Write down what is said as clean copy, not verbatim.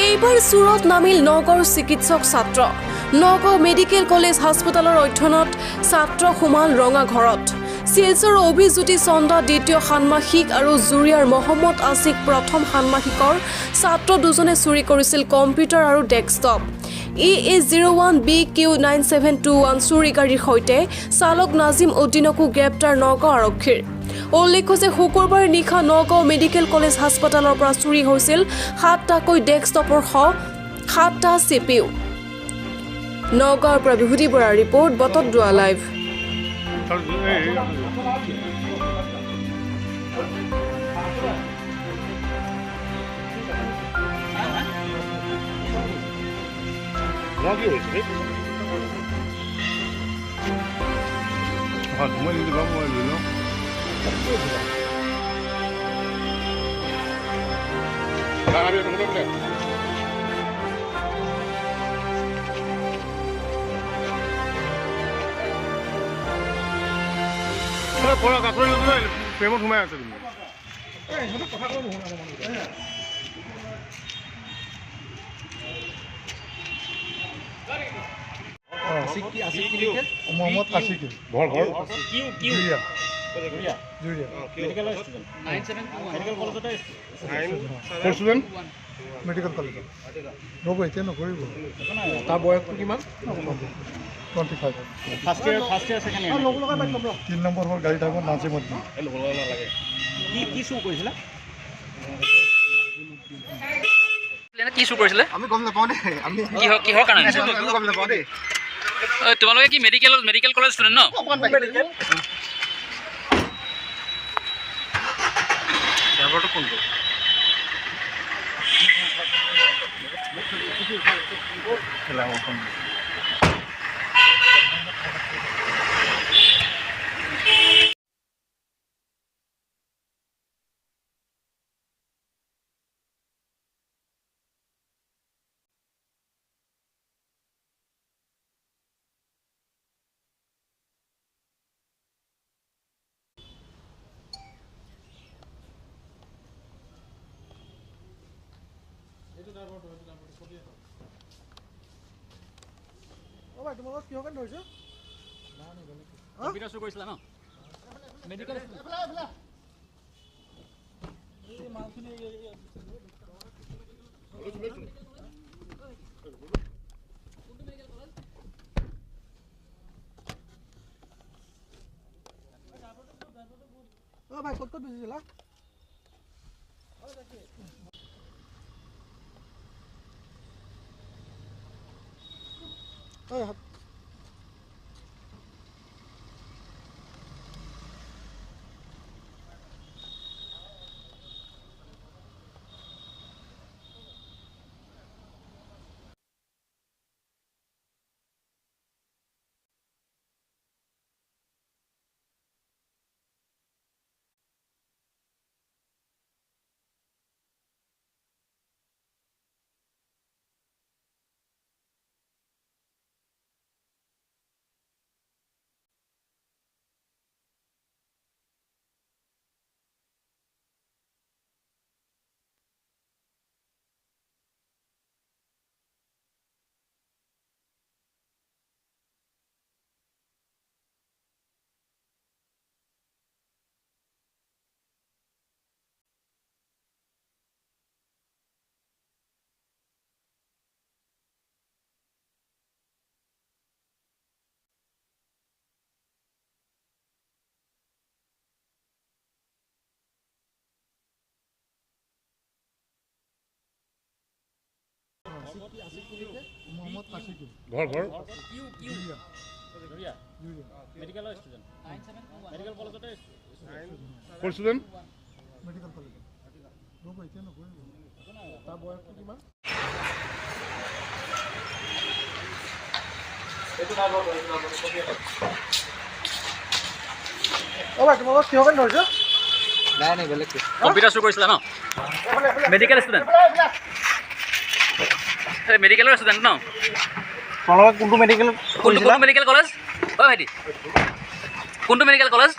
এইবাৰ চুৰত নামিল নগৰ চিকিৎসক ছাত্ৰ নগৰ মেডিকেল কলেজ হাস্পতালৰ অধ্যয়নত ছাত্ৰ সোমাল ৰঙা ঘৰত শিলচৰ অভিজ্যোতি চন্দা দ্বিতীয় ষান্মাসিক আৰু জুৰিয়াৰ মহম্মদ আছিক প্ৰথম ষান্মাসিকৰ ছাত্ৰ দুজনে চুৰি কৰিছিল কম্পিউটাৰ আৰু ডেস্কটপ EA01BQ9721 চুৰি গাড়ীৰ সৈতে চালক নাজিম উদ্দিনকো গ্ৰেপ্তাৰ নগাঁও আৰক্ষীৰ উল্লেখ্য যে শুকুৰবাৰে নিশা নগাঁও মেডিকেল কলেজ হাস্পতালৰ পৰা চুৰি হৈছিল 7টাকৈ ডেস্কটপৰ সহ 7টা CPU নগাঁৱৰ পৰা বিভূতি বৰাৰ ৰিপৰ্ট বতদ্ৰোৱা live Lagi olsun. Ha, numara yedi ben var ya. Abi bunu bile. Kola kakor yolda payment humaya আছে তুমি। এই হতে কথা কম হোনা মানে। आशिक की लिखे मोहम्मद आशिक घर घर क्यू क्यू जुरिया जुरिया medical student 9721 medical college student medical college नगो एते न करिबो ता बयस किमान 25 फर्स्ट ईयर सेकंड ईयर लोग लगा बात नंबर 3 नंबर पर गाड़ी थाको नाचे मत ए लोग लगा लागे की शू কৰিছিলা কি শু কৰিছিলে আমি গম নাপাও দে আমি কি হ কাৰণে আমি গম নাপাও দে তোমালোকে কি মেডিকেল কলেজ ষ্টুডেন্ট ন মেডিকেল ড্ৰাইভাৰটো কোনটো খেলা কোন ও ভাই তোমালোক কি হকে ধৰিছো না নি বলে কম্পিউটাৰ শুৰু কৰিছিলা ন মেডিকেল এই মালখিনি ও ভাই কত বুজিছিলা ও দেখি ও मोहम्मद आशिक घर घर क्यू क्यू जुरिया medical student 9721 medical college student medical college लोग एते न करिबो ता बयस किमान एतो ना ও ভাই তোমালোক কি হকে ধৰিছো নাই নাই বেলেগ কম্পিউটাৰ শুৰু কৰিছিলা ন মেডিকেল স্টুডেন্ট মেডিকেলৰ ষ্টুডেন্ট ন তোমালোক কোনটো মেডিকেল কলেজ ও ভাইটি কোনটো মেডিকেল কলেজ